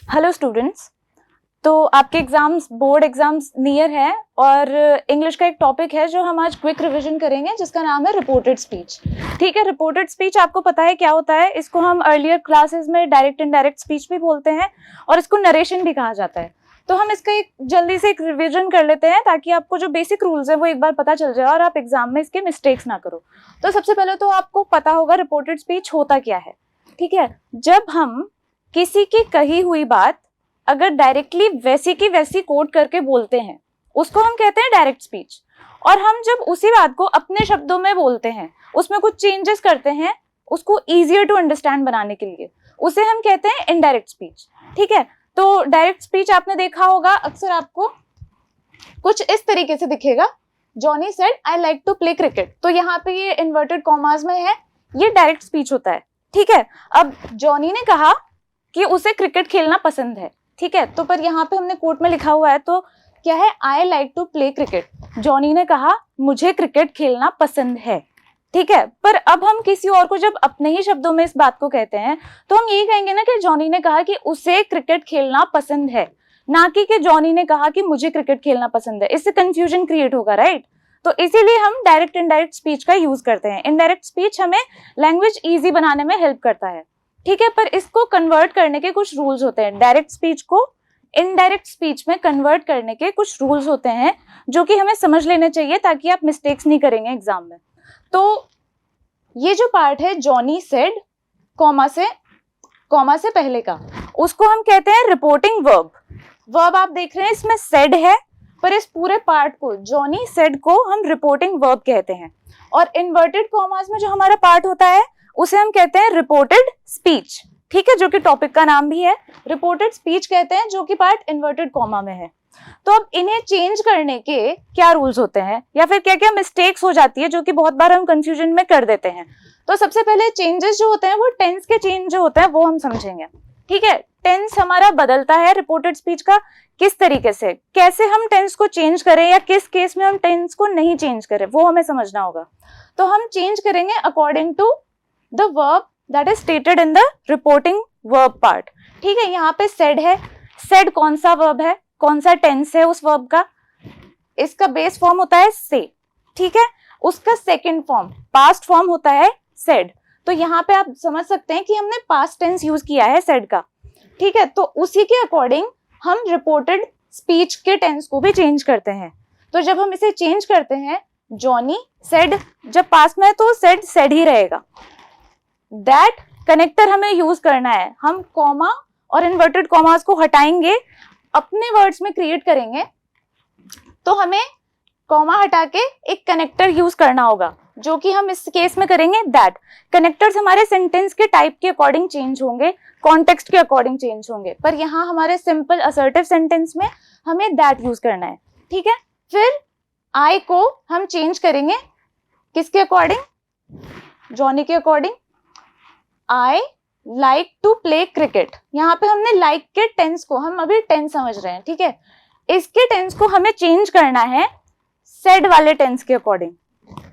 Hello students. तो आपके exams board exams near है और इंग्लिश का एक टॉपिक है जो हम आज क्विक रिवीजन करेंगे जिसका नाम है रिपोर्टेड स्पीच। ठीक है, रिपोर्टेड स्पीच आपको पता है क्या होता है। इसको हम अर्लियर क्लासेस में डायरेक्ट इनडायरेक्ट स्पीच भी बोलते हैं और इसको नरेशन भी कहा जाता है। तो हम इसका एक जल्दी से एक रिविजन कर लेते हैं ताकि आपको जो बेसिक रूल्स है वो एक बार पता चल जाए और आप एग्जाम में इसके मिस्टेक्स ना करो। तो सबसे पहले तो आपको पता होगा रिपोर्टेड स्पीच होता क्या है। ठीक है, जब हम किसी की कही हुई बात अगर डायरेक्टली वैसी की वैसी कोट करके बोलते हैं उसको हम कहते हैं डायरेक्ट स्पीच। और हम जब उसी बात को अपने शब्दों में बोलते हैं, उसमें कुछ चेंजेस करते हैं उसको इजियर टू अंडरस्टैंड बनाने के लिए, उसे हम कहते हैं इनडायरेक्ट स्पीच। ठीक है, तो डायरेक्ट स्पीच आपने देखा होगा अक्सर आपको कुछ इस तरीके से दिखेगा, Johnny said I like to play cricket. तो यहाँ पे ये इन्वर्टेड कॉमास में है, ये डायरेक्ट स्पीच होता है। ठीक है, अब जॉनी ने कहा कि उसे क्रिकेट खेलना पसंद है। ठीक है, तो पर यहाँ पे हमने कोट में लिखा हुआ है तो क्या है, I like to play cricket. Johnny ने कहा मुझे क्रिकेट खेलना पसंद है। ठीक है, पर अब हम किसी और को जब अपने ही शब्दों में इस बात को कहते हैं तो हम यही कहेंगे ना कि जॉनी ने कहा कि उसे क्रिकेट खेलना पसंद है, ना कि जॉनी ने कहा कि मुझे क्रिकेट खेलना पसंद है। इससे कंफ्यूजन क्रिएट होगा, राइट। तो इसीलिए हम डायरेक्ट इनडायरेक्ट स्पीच का यूज करते हैं। इनडायरेक्ट स्पीच हमें लैंग्वेज इजी बनाने में हेल्प करता है। ठीक है, पर इसको कन्वर्ट करने के कुछ रूल्स होते हैं। डायरेक्ट स्पीच को इनडायरेक्ट स्पीच में कन्वर्ट करने के कुछ रूल्स होते हैं जो कि हमें समझ लेने चाहिए ताकि आप मिस्टेक्स नहीं करेंगे एग्जाम में। तो ये जो पार्ट है जॉनी सेड कॉमा से पहले का, उसको हम कहते हैं रिपोर्टिंग वर्ब। वर्ब आप देख रहे हैं इसमें सेड है, पर इस पूरे पार्ट को जॉनी सेड को हम रिपोर्टिंग वर्ब कहते हैं। और इन्वर्टेड कॉमास में जो हमारा पार्ट होता है उसे हम कहते हैं रिपोर्टेड स्पीच। ठीक है, जो कि टॉपिक का नाम भी है, रिपोर्टेड स्पीच कहते हैं, जो कि पार्ट इन्वर्टेड कॉमा में है। तो अब इन्हें चेंज करने के क्या रूल्स होते हैं या फिर क्या क्या मिस्टेक्स हो जाती है जो कि बहुत बार हम कंफ्यूजन में कर देते हैं। तो सबसे पहले चेंजेस जो होते हैं वो टेंस के चेंज जो होते हैं वो हम समझेंगे। ठीक है, टेंस हमारा बदलता है रिपोर्टेड स्पीच का किस तरीके से, कैसे हम टेंस को चेंज करें या किस केस में हम टेंस को नहीं चेंज करें वो हमें समझना होगा। तो हम चेंज करेंगे according to the verb that is stated in the reporting verb part. ठीक है, यहाँ पे सेड है, सेड कौन सा वर्ब है, कौन सा टेंस है उस वर्ब का, इसका बेस फॉर्म होता है से। ठीक है, उसका सेकंड फॉर्म पास्ट फॉर्म होता है सेड। तो यहाँ पे आप समझ सकते हैं कि हमने पास्ट टेंस यूज किया है सेड का। ठीक है, तो उसी के अकॉर्डिंग हम रिपोर्टेड स्पीच के टेंस को भी चेंज करते हैं। तो जब हम इसे चेंज करते हैं, जॉनी सेड जब पास्ट में है तो सेड ही रहेगा। दैट कनेक्टर हमें यूज करना है, हम कॉमा और इन्वर्टेड कॉमास को हटाएंगे, अपने वर्ड्स में क्रिएट करेंगे। तो हमें कॉमा हटा के एक कनेक्टर यूज करना होगा जो कि हम इस केस में करेंगे दैट। कनेक्टर्स हमारे सेंटेंस के टाइप के अकॉर्डिंग चेंज होंगे, कॉन्टेक्स्ट के अकॉर्डिंग चेंज होंगे, पर यहाँ हमारे सिंपल असर्टिव सेंटेंस में हमें दैट यूज करना है। ठीक है, फिर आई को हम चेंज करेंगे किसके अकॉर्डिंग, जॉनी के according. I like to play cricket, यहाँ पे हमने लाइक के टेंस को, हम अभी टेंस समझ रहे हैं। ठीक है, इसके टेंस को हमें चेंज करना है सेड वाले टेंस के अकॉर्डिंग।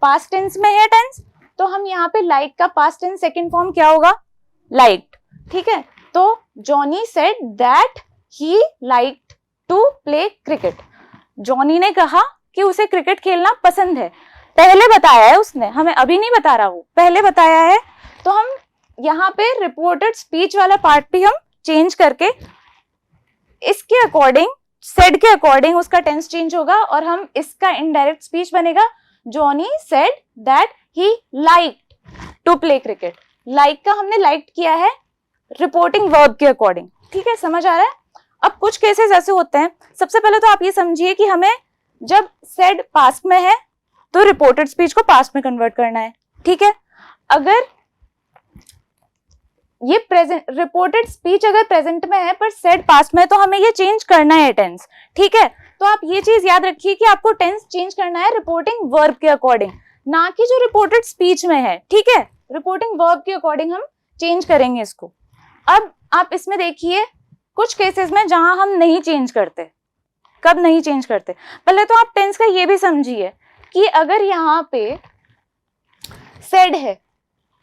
पास्ट टेंस में है टेंस, तो हम यहाँ पे लाइक का पास्ट टेंस सेकंड फॉर्म क्या होगा, लाइक्ड। ठीक है, तो Johnny said that he liked to play cricket. Johnny ने कहा कि उसे क्रिकेट खेलना पसंद है। पहले बताया है उसने, हमें अभी नहीं बता रहा, वो पहले बताया है। तो हम यहाँ पे रिपोर्टेड स्पीच वाला पार्ट भी हम चेंज करके इसके अकॉर्डिंग, सेड के अकॉर्डिंग उसका टेंस चेंज होगा और हम इसका इनडायरेक्ट स्पीच बनेगा Johnny said that he liked to play cricket. Like का हमने लाइक्ड किया है रिपोर्टिंग वर्ब के अकॉर्डिंग। ठीक है, समझ आ रहा है। अब कुछ केसेस ऐसे होते हैं, सबसे पहले तो आप ये समझिए कि हमें जब सेड पास्ट में है तो रिपोर्टेड स्पीच को पास्ट में कन्वर्ट करना है। ठीक है, अगर ये प्रेजेंट रिपोर्टेड स्पीच अगर प्रेजेंट में है पर सेड पास्ट में है तो हमें ये चेंज करना है टेंस। ठीक है, तो आप ये चीज याद रखिए कि आपको टेंस चेंज करना है रिपोर्टिंग वर्ब के अकॉर्डिंग, ना कि जो रिपोर्टेड स्पीच में है। ठीक है, रिपोर्टिंग वर्ब के अकॉर्डिंग हम चेंज करेंगे इसको। अब आप इसमें देखिए कुछ केसेस में जहां हम नहीं चेंज करते। कब नहीं चेंज करते, पहले तो आप टेंस का ये भी समझिए कि अगर यहाँ पे सेड है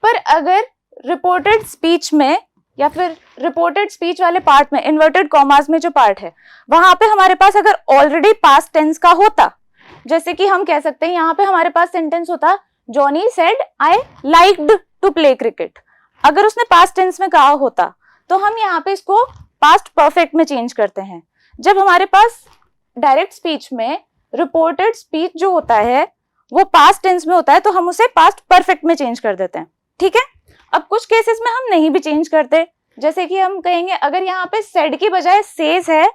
पर अगर रिपोर्टेड स्पीच में या फिर रिपोर्टेड स्पीच वाले पार्ट में इन्वर्टेड कॉमास में जो पार्ट है वहां पे हमारे पास अगर ऑलरेडी पास्ट टेंस का होता, जैसे कि हम कह सकते हैं यहाँ पे हमारे पास सेंटेंस होता Johnny said I liked to play cricket. अगर उसने पास्ट टेंस में कहा होता तो हम यहाँ पे इसको पास्ट परफेक्ट में चेंज करते हैं। जब हमारे पास डायरेक्ट स्पीच में रिपोर्टेड स्पीच जो होता है वो पास्ट टेंस में होता है तो हम उसे पास्ट परफेक्ट में चेंज कर देते हैं, ठीक है। अब कुछ केसेस में हम नहीं भी चेंज करते, जैसे कि हम कहेंगे अगर यहाँ पे सेड की बजाय सेज है,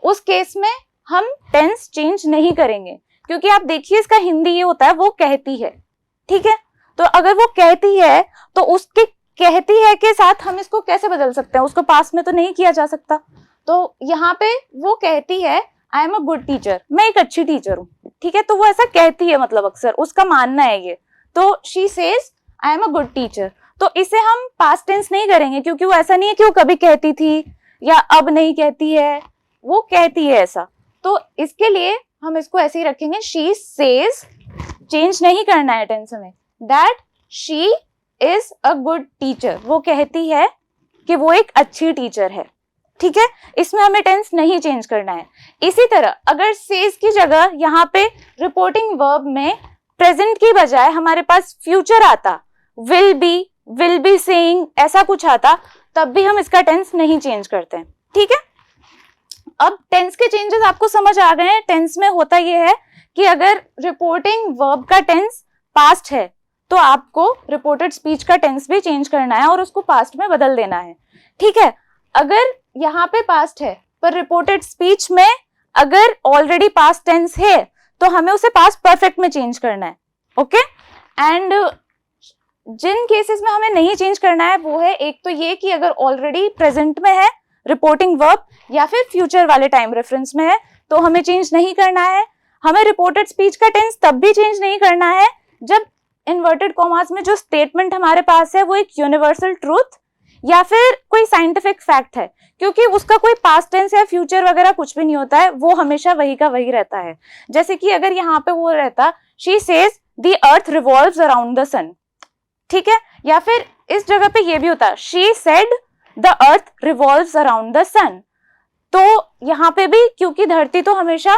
उस केस में हम टेंस चेंज नहीं करेंगे, क्योंकि आप देखिए इसका हिंदी ये होता है वो कहती है, ठीक है। तो अगर वो कहती है तो उसके कहती है के साथ हम इसको कैसे बदल सकते हैं, उसको पास्ट में तो नहीं किया जा सकता। तो यहाँ पे वो कहती है I am a good teacher, मैं एक अच्छी टीचर हूँ, ठीक है। तो वो ऐसा कहती है, मतलब अक्सर उसका मानना है ये, तो she says I am a good teacher. तो इसे हम पास्ट टेंस नहीं करेंगे, क्योंकि वो ऐसा नहीं है कि वो कभी कहती थी या अब नहीं कहती है, वो कहती है ऐसा। तो इसके लिए हम इसको ऐसे ही रखेंगे, शी सेज, चेंज नहीं करना है टेंस में, that she is a good teacher, वो कहती है कि वो एक अच्छी टीचर है, ठीक है। इसमें हमें टेंस नहीं चेंज करना है। इसी तरह अगर सेज की जगह यहाँ पे रिपोर्टिंग वर्ब में प्रेजेंट की बजाय हमारे पास फ्यूचर आता, विल बी सेइंग, ऐसा कुछ आता, तब भी हम इसका टेंस नहीं चेंज करते हैं, ठीक है। अब टेंस के चेंजेस आपको समझ आ गए हैं। टेंस में होता यह है कि अगर रिपोर्टिंग वर्ब का टेंस पास्ट है तो आपको रिपोर्टेड स्पीच का टेंस भी चेंज करना है और उसको पास्ट में बदल देना है, ठीक है। अगर यहाँ पे पास्ट है पर रिपोर्टेड स्पीच में अगर ऑलरेडी पास्ट टेंस है तो हमें उसे पास्ट परफेक्ट में चेंज करना है, ओके। एंड जिन केसेस में हमें नहीं चेंज करना है वो है, एक तो ये कि अगर ऑलरेडी प्रेजेंट में है रिपोर्टिंग वर्ब या फिर फ्यूचर वाले टाइम रेफरेंस में है तो हमें चेंज नहीं करना है। हमें रिपोर्टेड स्पीच का टेंस तब भी चेंज नहीं करना है जब इन्वर्टेड कॉमास में जो स्टेटमेंट हमारे पास है वो एक यूनिवर्सल ट्रूथ या फिर कोई साइंटिफिक फैक्ट है, क्योंकि उसका कोई पास्ट टेंस या फ्यूचर वगैरह कुछ भी नहीं होता है, वो हमेशा वही का वही रहता है। जैसे कि अगर यहाँ पे वो रहता she says the earth revolves around the sun, ठीक है, या फिर इस जगह पे ये भी होता she said the earth revolves around the sun, तो यहाँ पे भी क्योंकि धरती तो हमेशा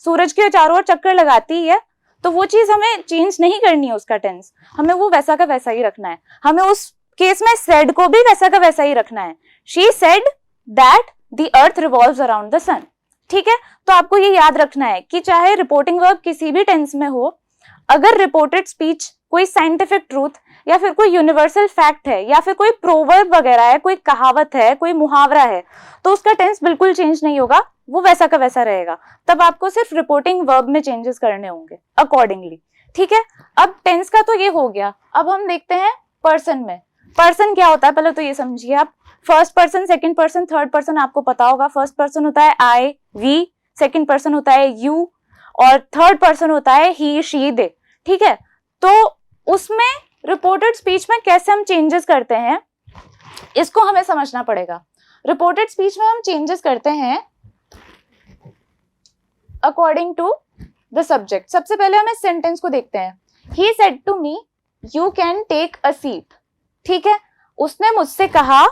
सूरज के चारों ओर चक्कर लगाती है तो वो चीज हमें चेंज नहीं करनी है, उसका टेंस हमें वो वैसा का वैसा ही रखना है। हमें उस केस में सेड को भी वैसा का वैसा ही रखना है, she said that the earth revolves around the sun, ठीक है। तो आपको ये याद रखना है कि चाहे रिपोर्टिंग वर्ब किसी भी टेंस में हो, अगर रिपोर्टेड स्पीच कोई साइंटिफिक ट्रूथ या फिर कोई यूनिवर्सल फैक्ट है या फिर कोई प्रोवर्ब वगैरह है, कोई कहावत है, कोई मुहावरा है, तो उसका टेंस बिल्कुल चेंज नहीं होगा, वो वैसा का वैसा रहेगा। तब आपको सिर्फ रिपोर्टिंग वर्ब में चेंजेस करने होंगे अकॉर्डिंगली, ठीक है। अब टेंस का तो ये हो गया। अब हम देखते हैं पर्सन में। पर्सन क्या होता है पहले तो ये समझिए आप। First person, second person, third person आपको पता होगा। फर्स्ट पर्सन होता है आई वी, सेकंड पर्सन होता है यू और थर्ड पर्सन होता है ही शी दे, ठीक है। तो उसमें रिपोर्टेड स्पीच में कैसे हम चेंजेस करते हैं इसको हमें समझना पड़ेगा। रिपोर्टेड स्पीच में हम चेंजेस करते हैं अकॉर्डिंग टू द सब्जेक्ट। सबसे पहले हम इस सेंटेंस को देखते हैं, he said to me you can take a seat, ठीक है। उसने मुझसे कहा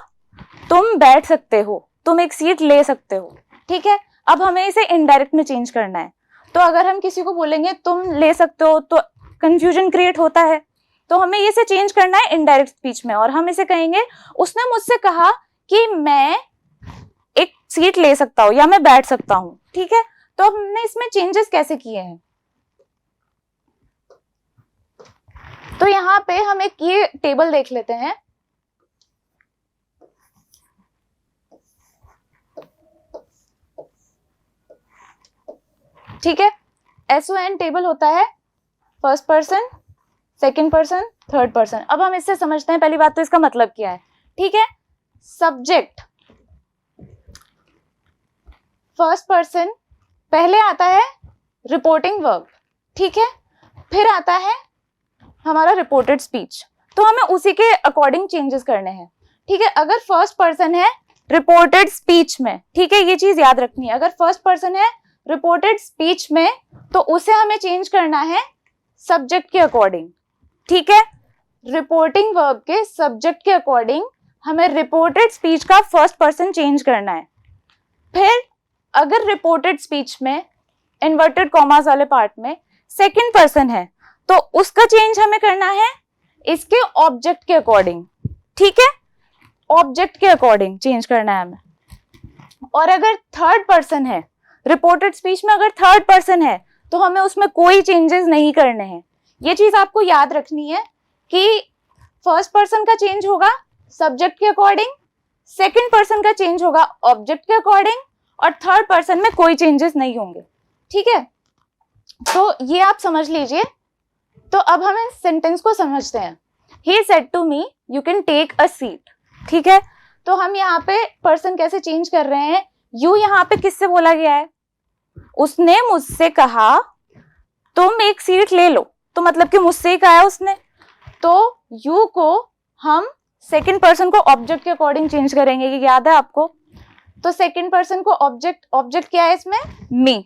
तुम बैठ सकते हो, तुम एक सीट ले सकते हो, ठीक है। अब हमें इसे इनडायरेक्ट में चेंज करना है। तो अगर हम किसी को बोलेंगे तुम ले सकते हो तो कंफ्यूजन क्रिएट होता है, तो हमें इसे चेंज करना है इनडायरेक्ट स्पीच में और हम इसे कहेंगे उसने मुझसे कहा कि मैं एक सीट ले सकता हूं या मैं बैठ सकता हूं, ठीक है। तो हमने इसमें चेंजेस कैसे किए हैं, तो यहाँ पे हम एक ये टेबल देख लेते हैं। ठीक है, SON टेबल होता है first person, second person, third person. अब हम इससे समझते हैं पहली बात तो इसका मतलब क्या है, ठीक है। सब्जेक्ट फर्स्ट पर्सन, पहले आता है रिपोर्टिंग वर्ब, ठीक है, फिर आता है हमारा रिपोर्टेड स्पीच, तो हमें उसी के अकॉर्डिंग चेंजेस करने हैं, ठीक है। अगर फर्स्ट पर्सन है रिपोर्टेड स्पीच में, ठीक है, ये चीज याद रखनी है, अगर फर्स्ट पर्सन है रिपोर्टेड स्पीच में तो उसे हमें चेंज करना है सब्जेक्ट के अकॉर्डिंग, ठीक है। रिपोर्टिंग वर्ब के सब्जेक्ट के अकॉर्डिंग हमें रिपोर्टेड स्पीच का फर्स्ट पर्सन चेंज करना है। फिर अगर रिपोर्टेड स्पीच में इन्वर्टेड कॉमास वाले पार्ट में सेकंड पर्सन है तो उसका चेंज हमें करना है इसके ऑब्जेक्ट के अकॉर्डिंग, ठीक है, ऑब्जेक्ट के अकॉर्डिंग चेंज करना है हमें। और अगर थर्ड पर्सन है, रिपोर्टेड स्पीच में अगर थर्ड पर्सन है तो हमें उसमें कोई चेंजेस नहीं करने हैं। ये चीज आपको याद रखनी है कि फर्स्ट पर्सन का चेंज होगा सब्जेक्ट के अकॉर्डिंग, सेकंड पर्सन का चेंज होगा ऑब्जेक्ट के अकॉर्डिंग, और थर्ड पर्सन में कोई चेंजेस नहीं होंगे, ठीक है। तो ये आप समझ लीजिए। तो अब हम इस सेंटेंस को समझते हैं। He said to me, you can take a seat, ठीक है। तो हम यहाँ पे पर्सन कैसे चेंज कर रहे हैं, यू यहाँ पे किससे बोला गया है, उसने मुझसे कहा तुम एक सीट ले लो, तो मतलब कि मुझसे ही कहा है उसने, तो यू को हम सेकंड पर्सन को ऑब्जेक्ट के अकॉर्डिंग चेंज करेंगे, ये याद है आपको। तो सेकंड पर्सन को ऑब्जेक्ट क्या है इसमें,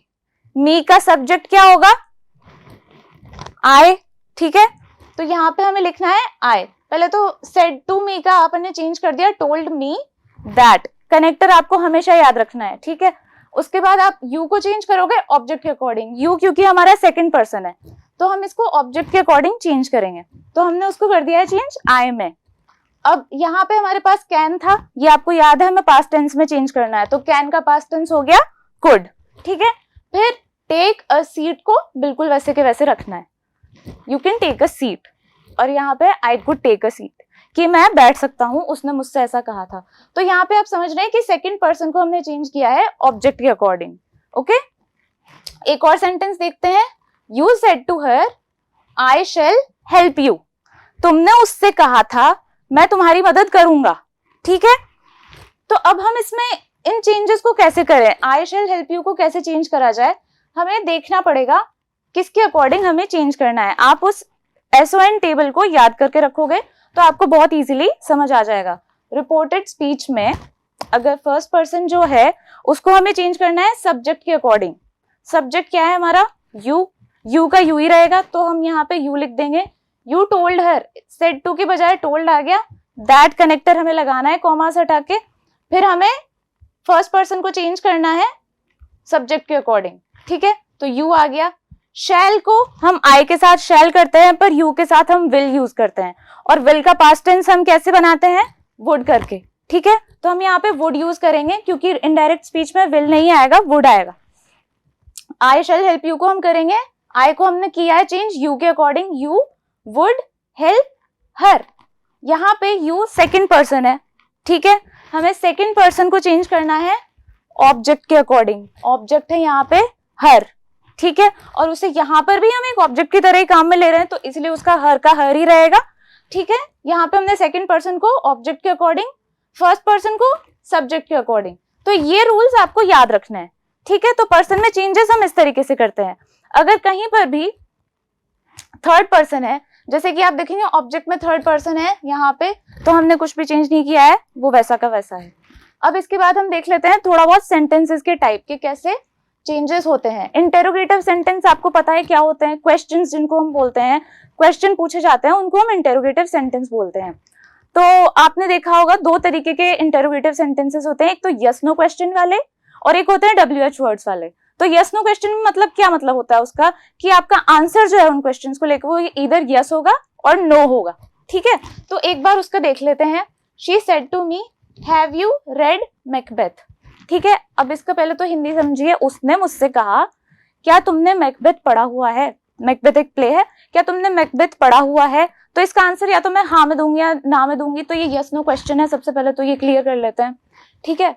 मी का सब्जेक्ट क्या होगा, आई, ठीक है। तो यहाँ पे हमें लिखना है आई। पहले तो सेड टू मी का आपने चेंज कर दिया टोल्ड मी दैट, कनेक्टर आपको हमेशा याद रखना है, ठीक है। उसके बाद आप यू को चेंज करोगे ऑब्जेक्ट के अकॉर्डिंग, यू क्योंकि हमारा सेकंड पर्सन है तो हम इसको ऑब्जेक्ट के अकॉर्डिंग चेंज करेंगे। तो हमने उसको कर दिया है चेंज आई में। अब यहाँ पे हमारे पास कैन था, ये आपको याद है, हमें पास्ट टेंस में चेंज करना है, तो कैन का पास्ट टेंस हो गया कुड, ठीक है। फिर टेक अ सीट को बिल्कुल वैसे के वैसे रखना है, you can take a seat, और यहाँ पे I could take a seat कि मैं बैठ सकता हूँ, उसने मुझसे ऐसा कहा था। तो यहाँ पे आप समझ रहे हैं कि सेकंड पर्सन को हमने चेंज किया है ऑब्जेक्ट के अकॉर्डिंग, ओके। एक और सेंटेंस देखते हैं। You said to her I shall help you, तुमने उससे कहा था मैं तुम्हारी मदद करूंगा, ठीक है। तो अब हम इसमें इन चेंजेस को कैसे करें, आई शैल हेल्प यू को कैसे चेंज करा जाए, हमें देखना पड़ेगा किसके अकॉर्डिंग हमें चेंज करना है। आप उस SON टेबल को याद करके रखोगे तो आपको बहुत इजीली समझ आ जाएगा। रिपोर्टेड स्पीच में अगर फर्स्ट पर्सन जो है उसको हमें चेंज करना है सब्जेक्ट के अकॉर्डिंग। सब्जेक्ट क्या है हमारा, यू का यू ही रहेगा, तो हम यहाँ पे यू लिख देंगे। You told her, said to के बजाय टोल्ड आ गया, दैट कनेक्टर हमें लगाना है कॉमा से हटा के। फिर हमें फर्स्ट पर्सन को चेंज करना है सब्जेक्ट के अकॉर्डिंग, ठीक है। तो यू आ गया। शैल को हम आई के साथ शैल करते हैं, पर यू के साथ हम विल यूज करते हैं, और विल का पास्ट टेंस हम कैसे बनाते हैं, वुड करके, ठीक है। तो हम यहाँ पे वुड यूज करेंगे क्योंकि इनडायरेक्ट स्पीच में विल नहीं आएगा, वुड आएगा। आई शैल हेल्प यू को हम करेंगे, आई को हमने किया है चेंज यू के according, you would help her. यहाँ पे यू सेकंड पर्सन है, ठीक है, हमें सेकंड पर्सन को चेंज करना है ऑब्जेक्ट के अकॉर्डिंग। ऑब्जेक्ट है यहाँ पे हर, ठीक है, और उसे यहाँ पर भी हम एक ऑब्जेक्ट की तरह ही काम में ले रहे हैं, तो इसलिए उसका हर ही रहेगा, ठीक है। यहाँ पे हमने सेकंड पर्सन को ऑब्जेक्ट के अकॉर्डिंग, फर्स्ट पर्सन को सब्जेक्ट के अकॉर्डिंग। तो ये रूल्स आपको याद रखना है, ठीक है। तो पर्सन में चेंजेस हम इस तरीके से करते हैं। अगर कहीं पर भी थर्ड पर्सन है, जैसे कि आप देखेंगे ऑब्जेक्ट में थर्ड पर्सन है यहाँ पे, तो हमने कुछ भी चेंज नहीं किया है, वो वैसा का वैसा है। अब इसके बाद हम देख लेते हैं थोड़ा बहुत सेंटेंसेस के टाइप के कैसे चेंजेस होते हैं। इंटेरोगेटिव सेंटेंस आपको पता है क्या होते हैं, क्वेश्चंस जिनको हम बोलते हैं, क्वेश्चन पूछे जाते हैं उनको हम इंटेरोगेटिव सेंटेंस बोलते हैं। तो आपने देखा होगा दो तरीके के इंटेरोगेटिव सेंटेंसेस होते हैं, एक तो यस नो क्वेश्चन वाले और एक होते हैं WH वर्ड्स वाले। तो यस नो क्वेश्चन में मतलब क्या मतलब होता है उसका, कि आपका आंसर जो है उन क्वेश्चंस को लेकर वो इधर यस होगा और नो होगा, ठीक है। तो एक बार उसका देख लेते हैं। She said to me have you read Macbeth, ठीक है। अब इसका पहले तो हिंदी समझिए। उसने मुझसे कहा क्या तुमने मैकबेथ पढ़ा हुआ है, मैकबेथ एक प्ले है, क्या तुमने मैकबेथ पढ़ा हुआ है। तो इसका आंसर या तो मैं हाँ में दूंगी या ना में दूंगी, तो ये यस नो क्वेश्चन है। सबसे पहले तो ये क्लियर कर लेते हैं, ठीक है।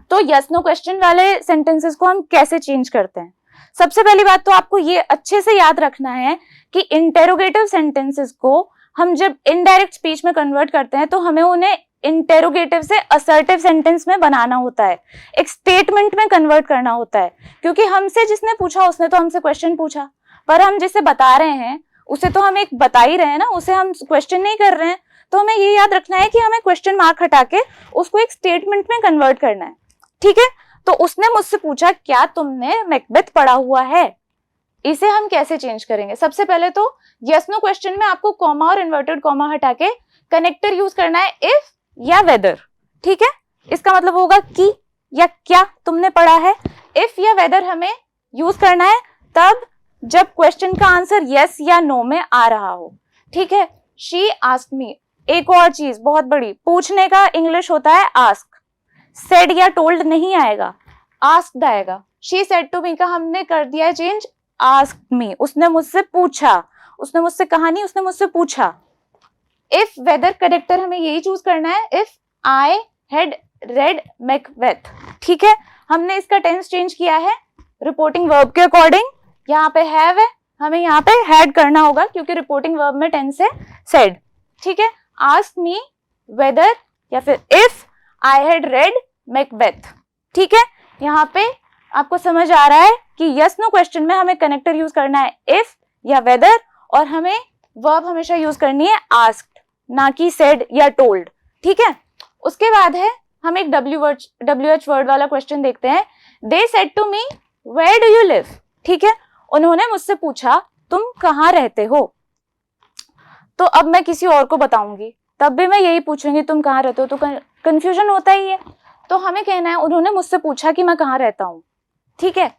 तो यस नो क्वेश्चन वाले सेंटेंसेस को हम कैसे चेंज करते हैं। सबसे पहली बात तो आपको ये अच्छे से याद रखना है कि इंटेरोगेटिव सेंटेंसेस को हम जब इनडायरेक्ट स्पीच में कन्वर्ट करते हैं तो हमें उन्हें इंटेरोगेटिव से असर्टिव सेंटेंस में बनाना होता है, एक स्टेटमेंट में कन्वर्ट करना होता है। क्योंकि हमसे जिसने पूछा उसने तो हमसे क्वेश्चन पूछा, पर हम जिसे बता रहे हैं उसे तो हम एक बता ही रहे हैं ना, उसे हम क्वेश्चन नहीं कर रहे हैं। तो हमें ये याद रखना है कि हमें क्वेश्चन मार्क हटा के उसको एक स्टेटमेंट में कन्वर्ट करना है, ठीक है। तो उसने मुझसे पूछा क्या तुमने मैकबेथ पढ़ा हुआ है, इसे हम कैसे चेंज करेंगे। सबसे पहले तो यस नो क्वेश्चन में आपको कॉमा और इन्वर्टेड कॉमा हटा के कनेक्टर यूज करना है इफ या वेदर, ठीक है, इसका मतलब होगा कि या क्या तुमने पढ़ा है। इफ या वेदर हमें यूज करना है तब जब क्वेश्चन का आंसर यस या नो में आ रहा हो, ठीक है। शी आस्क्ड मी, एक और चीज बहुत बड़ी, पूछने का इंग्लिश होता है आस्क, सेड या टोल्ड नहीं आएगा, आस्क्ड आएगा। शी सेड टू मी का हमने कर दिया है चेंज, आस्क्ड मी, उसने मुझसे पूछा, उसने मुझसे कहा नहीं, उसने मुझसे पूछा। इफ वेदर करेक्टर हमें यही चूज करना है, if I had read Macbeth, ठीक है। हमने इसका टेंस चेंज किया है रिपोर्टिंग वर्ब के अकॉर्डिंग, यहाँ पे हैव है, हमें यहाँ पे हैड करना होगा क्योंकि रिपोर्टिंग वर्ब में टेंस है सेड, ठीक है। आस्क मी वेदर या फिर if I had read Macbeth, ठीक है। यहाँ पे आपको समझ आ रहा है कि यस नो क्वेश्चन में हमें कनेक्टर यूज करना है इफ या वेदर, और हमें वर्ब हमेशा यूज करनी है आस्क्ड, ना कि सेड या टोल्ड, ठीक है। उसके बाद है हम एक WH वर्ड वाला क्वेश्चन देखते हैं। They said to me where do you live, ठीक है, उन्होंने मुझसे पूछा तुम कहाँ रहते हो। तो अब मैं किसी और को बताऊंगी तब भी मैं यही पूछूंगी तुम कहाँ रहते हो, तो कंफ्यूजन होता ही है। तो हमें कहना है उन्होंने मुझसे पूछा कि मैं कहाँ रहता हूँ, ठीक है।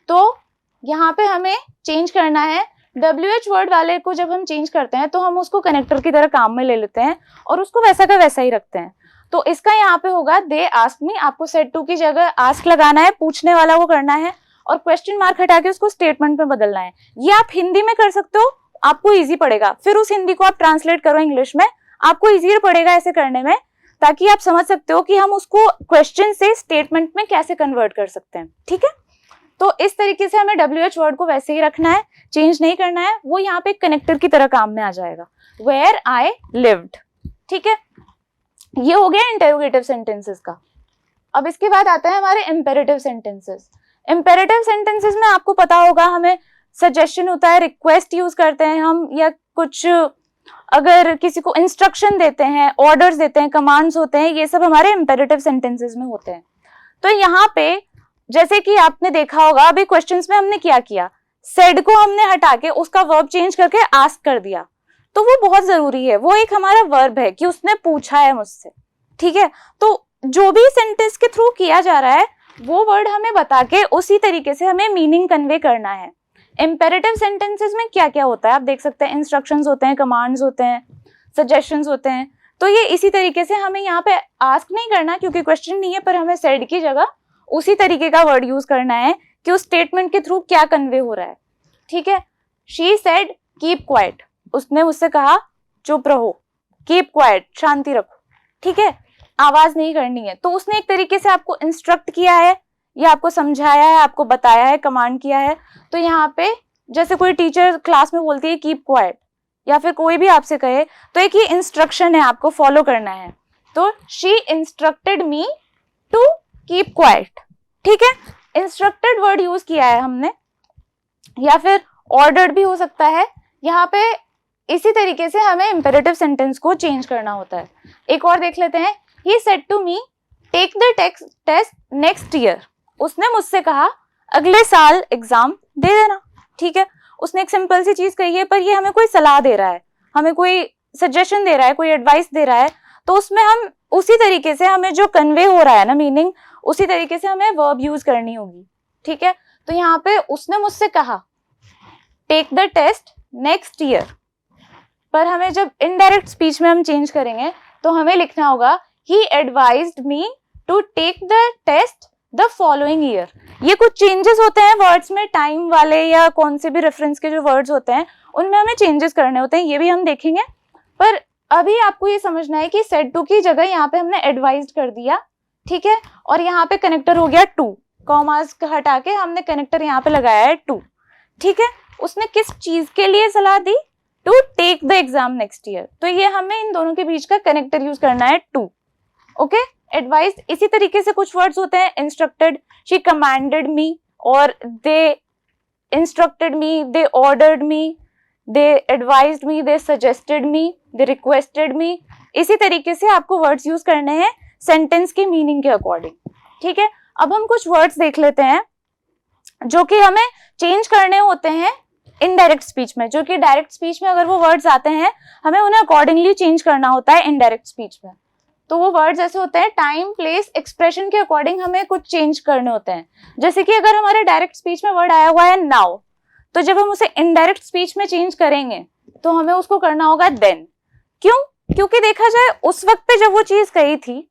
तो यहाँ पे हमें चेंज करना है, WH वर्ड वाले को जब हम चेंज करते हैं तो हम उसको कनेक्टर की तरह काम में ले लेते हैं और उसको वैसा का वैसा ही रखते हैं। तो इसका यहाँ पे होगा दे आस्क मी, आपको सेड टू की जगह आस्क लगाना है, पूछने वाला वो करना है और क्वेश्चन मार्क हटा के उसको स्टेटमेंट में बदलना है। ये आप हिंदी में कर सकते हो, आपको इजी पड़ेगा, फिर उस हिंदी को आप ट्रांसलेट करो इंग्लिश में, आपको इजी पड़ेगा ऐसे करने में, ताकि आप समझ सकते हो कि हम उसको क्वेश्चन से स्टेटमेंट में कैसे कन्वर्ट कर सकते हैं, ठीक है। तो इस तरीके से हमें WH वर्ड को वैसे ही रखना है, चेंज नहीं करना है, वो यहाँ पे कनेक्टर की तरह काम में आ जाएगा, वेयर आई लिव्ड, ठीक है। ये हो गया इंटेरोगेटिव सेंटेंसेस का। अब इसके बाद आता है हमारे इंपेरेटिव सेंटेंसेस। इंपेरेटिव सेंटेंसेस में आपको पता होगा हमें सजेशन होता है, रिक्वेस्ट यूज करते हैं हम, या कुछ अगर किसी को इंस्ट्रक्शन देते हैं, ऑर्डर्स देते हैं, कमांड्स होते हैं, ये सब हमारे इंपेरेटिव सेंटेंसेस में होते हैं। तो यहाँ पे जैसे कि आपने देखा होगा अभी क्वेश्चंस में हमने क्या किया, सेड को हमने हटा के उसका वर्ब चेंज करके आस्क कर दिया, तो वो बहुत जरूरी है, वो एक हमारा वर्ब है कि उसने पूछा है मुझसे, ठीक है। तो जो भी सेंटेंस के थ्रू किया जा रहा है वो वर्ड हमें बता के उसी तरीके से हमें मीनिंग कन्वे करना है। इंपेरेटिव सेंटेंसेस में क्या क्या होता है आप देख सकते हैं, इंस्ट्रक्शंस होते हैं, कमांड्स होते हैं, सजेशंस होते हैं। तो ये इसी तरीके से हमें यहाँ पे आस्क नहीं करना क्योंकि क्वेश्चन नहीं है, पर हमें सेड की जगह उसी तरीके का वर्ड यूज करना है कि उस स्टेटमेंट के थ्रू क्या कन्वे हो रहा है, ठीक है। शी सेड कीप क्वाइट, उसने मुझसे कहा चुप रहो, कीप क्वाइट शांति रखो, ठीक है, आवाज नहीं करनी है। तो उसने एक तरीके से आपको इंस्ट्रक्ट किया है या आपको समझाया है, आपको बताया है, कमांड किया है। तो यहाँ पे जैसे कोई टीचर क्लास में बोलती है कीप क्वाइट, या फिर कोई भी आपसे कहे, तो एक ही इंस्ट्रक्शन है, आपको फॉलो करना है। तो she instructed me to keep quiet, ठीक है। इंस्ट्रक्टेड वर्ड यूज किया है हमने, या फिर ऑर्डर्ड भी हो सकता है। यहाँ पे इसी तरीके से हमें इंपेरेटिव सेंटेंस को चेंज करना होता है। एक और देख लेते हैं, he said to me take the test next year, उसने मुझसे कहा अगले साल एग्जाम दे देना, ठीक है। उसने एक सिंपल सी चीज कही है, पर ये हमें कोई सलाह दे रहा है, हमें कोई सजेशन दे रहा है, कोई एडवाइस दे रहा है, तो उसमें हम उसी तरीके से हमें जो कन्वे हो रहा है ना मीनिंग, उसी तरीके से हमें वर्ब यूज करनी होगी, ठीक है। तो यहाँ पे उसने मुझसे कहा take the test next year, पर हमें जब इनडायरेक्ट स्पीच में हम चेंज करेंगे तो हमें लिखना होगा he advised me to take the test the following year. ये कुछ चेंजेस होते हैं वर्ड्स में, टाइम वाले या कौन से भी रेफरेंस के जो वर्ड्स होते हैं उनमें हमें चेंजेस करने होते हैं, ये भी हम देखेंगे। पर अभी आपको ये समझना है कि सेड टू की जगह यहाँ पे हमने एडवाइज्ड कर दिया, ठीक है, और यहाँ पे कनेक्टर हो गया टू, कॉमास हटा के हमने कनेक्टर यहाँ पे लगाया है टू, ठीक है। उसने किस चीज के लिए सलाह दी, to take the exam next year, तो ये हमें इन दोनों के बीच का कनेक्टर यूज करना है टू, ओके। एडवाइस इसी तरीके से कुछ वर्ड्स होते हैं, इंस्ट्रक्टेड, शी कमांडेड मी, और they instructed me, they ordered me, they advised me, they suggested me, they requested me. इसी तरीके से आपको वर्ड्स यूज करने हैं सेंटेंस के मीनिंग के अकॉर्डिंग, ठीक है। अब हम कुछ वर्ड्स देख लेते हैं जो कि हमें चेंज करने होते हैं इनडायरेक्ट स्पीच में, जो कि डायरेक्ट स्पीच में अगर वो वर्ड्स आते हैं हमें उन्हें अकॉर्डिंगली चेंज करना होता है इनडायरेक्ट स्पीच में। तो वो वर्ड्स ऐसे होते हैं टाइम प्लेस एक्सप्रेशन के अकॉर्डिंग हमें कुछ चेंज करने होते हैं। जैसे कि अगर हमारे डायरेक्ट स्पीच में वर्ड आया हुआ है नाउ, तो जब हम उसे इनडायरेक्ट स्पीच में चेंज करेंगे तो हमें उसको करना होगा देन। क्यों? क्योंकि देखा जाए उस वक्त पे जब वो चीज कही थी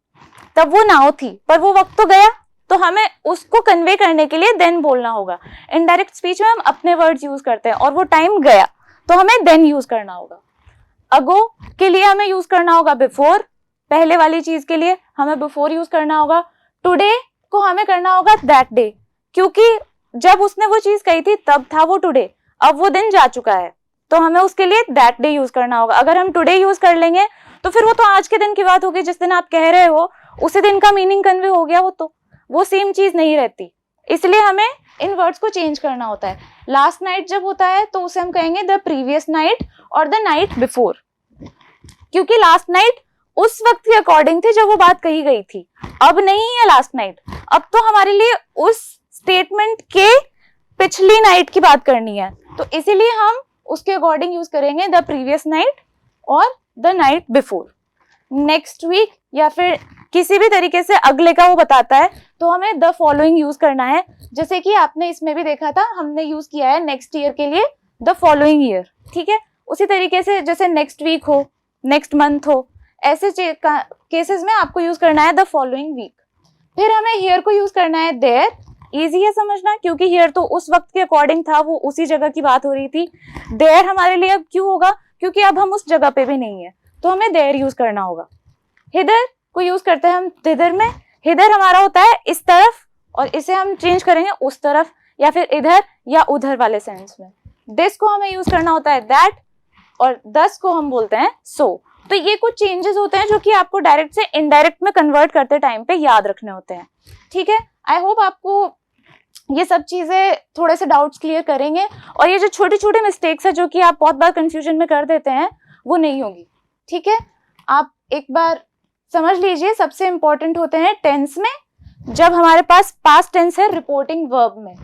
तब वो नाउ थी, पर वो वक्त तो गया, तो हमें उसको कन्वे करने के लिए देन बोलना होगा। इनडायरेक्ट स्पीच में हम अपने वर्ड्स यूज करते हैं और वो टाइम गया तो हमें देन यूज करना होगा। अगो के लिए हमें यूज करना होगा बिफोर, पहले वाली चीज के लिए हमें बिफोर यूज करना होगा। टुडे को हमें करना होगा दैट डे, क्योंकि जब उसने वो चीज कही थी तब था वो टुडे, अब वो दिन जा चुका है तो हमें उसके लिए दैट डे यूज करना होगा। अगर हम टुडे यूज कर लेंगे तो फिर वो तो आज के दिन की बात होगी, जिस दिन आप कह रहे हो उसी दिन का मीनिंग कन्वे हो गया, वो सेम चीज नहीं रहती। इसलिए हमें इन वर्ड्स को चेंज करना होता है। लास्ट नाइट जब होता है तो उसे हम कहेंगे द प्रीवियस नाइट और द नाइट बिफोर, क्योंकि लास्ट नाइट उस वक्त के अकॉर्डिंग थी जब वो बात कही गई थी, अब नहीं है लास्ट नाइट, अब तो हमारे लिए उस स्टेटमेंट के पिछली नाइट की बात करनी है, तो इसीलिए हम उसके अकॉर्डिंग यूज करेंगे द प्रीवियस नाइट और the night before. Next week या फिर किसी भी तरीके से अगले का वो बताता है तो हमें द फॉलोइंग यूज करना है। जैसे कि आपने इसमें भी देखा था, हमने यूज किया है नेक्स्ट ईयर के लिए द फॉलोइंग ईयर, ठीक है। उसी तरीके से जैसे नेक्स्ट वीक हो, नेक्स्ट मंथ हो, ऐसे केसेस में आपको यूज करना है द फॉलोइंग वीक। फिर हमें हियर को यूज करना है देयर, इजी है समझना, क्योंकि हियर तो उस वक्त के अकॉर्डिंग था, वो उसी जगह की बात हो रही थी। देयर हमारे लिए अब क्यों होगा, क्योंकि अब हम उस जगह पे भी नहीं है, तो हमें देयर यूज करना होगा। हिदर को यूज करते हैं हम तिधर में, हिदर हमारा होता है इस तरफ और इसे हम चेंज करेंगे उस तरफ या फिर इधर या उधर वाले सेंस में। दिस को हमें यूज करना होता है दैट और दस को हम बोलते हैं सो। तो ये कुछ चेंजेस होते हैं जो कि आपको डायरेक्ट से इनडायरेक्ट में कन्वर्ट करते टाइम पे याद रखने होते हैं, ठीक है। आई होप आपको ये सब चीजें थोड़े से डाउट्स क्लियर करेंगे और ये जो छोटे छोटे मिस्टेक्स है जो कि आप बहुत बार कंफ्यूजन में कर देते हैं वो नहीं होगी, ठीक है। आप एक बार समझ लीजिए, सबसे इंपॉर्टेंट होते हैं टेंस में। जब हमारे पास पास्ट टेंस है रिपोर्टिंग वर्ब में,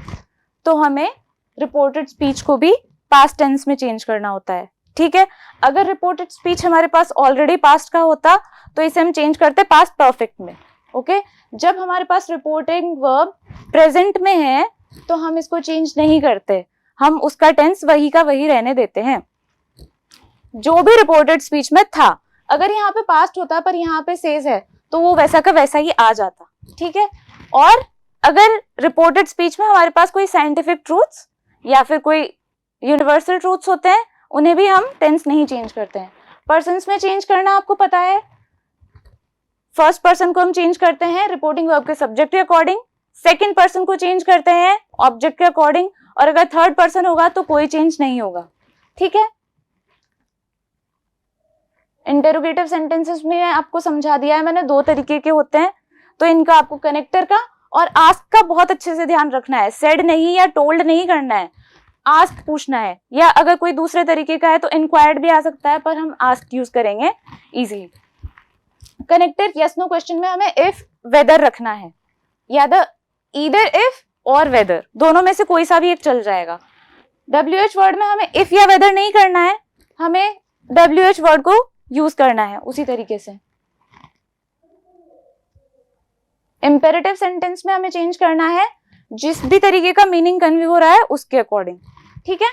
तो हमें रिपोर्टेड स्पीच को भी पास्ट टेंस में चेंज करना होता है, ठीक है। अगर रिपोर्टेड स्पीच हमारे पास ऑलरेडी पास्ट का होता तो इसे हम चेंज करते पास्ट परफेक्ट में, ओके। जब हमारे पास रिपोर्टिंग वर्ब प्रेजेंट में है तो हम इसको चेंज नहीं करते, हम उसका टेंस वही का वही रहने देते हैं जो भी रिपोर्टेड स्पीच में था। अगर यहाँ पे पास्ट होता पर यहाँ पे सेज है तो वो वैसा का वैसा ही आ जाता, ठीक है। और अगर रिपोर्टेड स्पीच में हमारे पास कोई साइंटिफिक ट्रूथ्स या फिर कोई यूनिवर्सल ट्रूथ्स होते हैं, उन्हें भी हम टेंस नहीं चेंज करते हैं। पर्सन्स में चेंज करना आपको पता है, फर्स्ट पर्सन को हम चेंज करते हैं रिपोर्टिंग वर्ब के सब्जेक्ट के अकॉर्डिंग, सेकंड पर्सन को चेंज करते हैं ऑब्जेक्ट के अकॉर्डिंग, और अगर थर्ड पर्सन होगा तो कोई चेंज नहीं होगा, ठीक है। इंटेरोगेटिव सेंटेंसेस में आपको समझा दिया है मैंने, दो तरीके के होते हैं, तो इनका आपको कनेक्टर का और आस्क का बहुत अच्छे से ध्यान रखना है। सेड नहीं या टोल्ड नहीं करना है, आस्क पूछना है, या अगर कोई दूसरे तरीके का है तो इंक्वायर्ड भी आ सकता है, पर हम आस्क यूज करेंगे easily. Connector yes no question में हमें इफ वेदर रखना है, या द ईदर इफ और वेदर, दोनों में से कोई सा भी एक चल जाएगा। WH वर्ड में हमें इफ या वेदर नहीं करना है, हमें WH वर्ड को यूज करना है उसी तरीके से। इंपेरेटिव सेंटेंस में हमें चेंज करना है जिस भी तरीके का मीनिंग कन्वे हो रहा है उसके अकॉर्डिंग, ठीक है।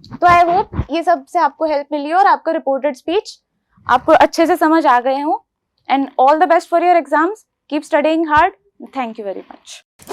तो आई होप ये सब से आपको हेल्प मिली और आपका रिपोर्टेड स्पीच आपको अच्छे से समझ आ गए हो। And all the best for your exams, keep studying hard, thank you very much.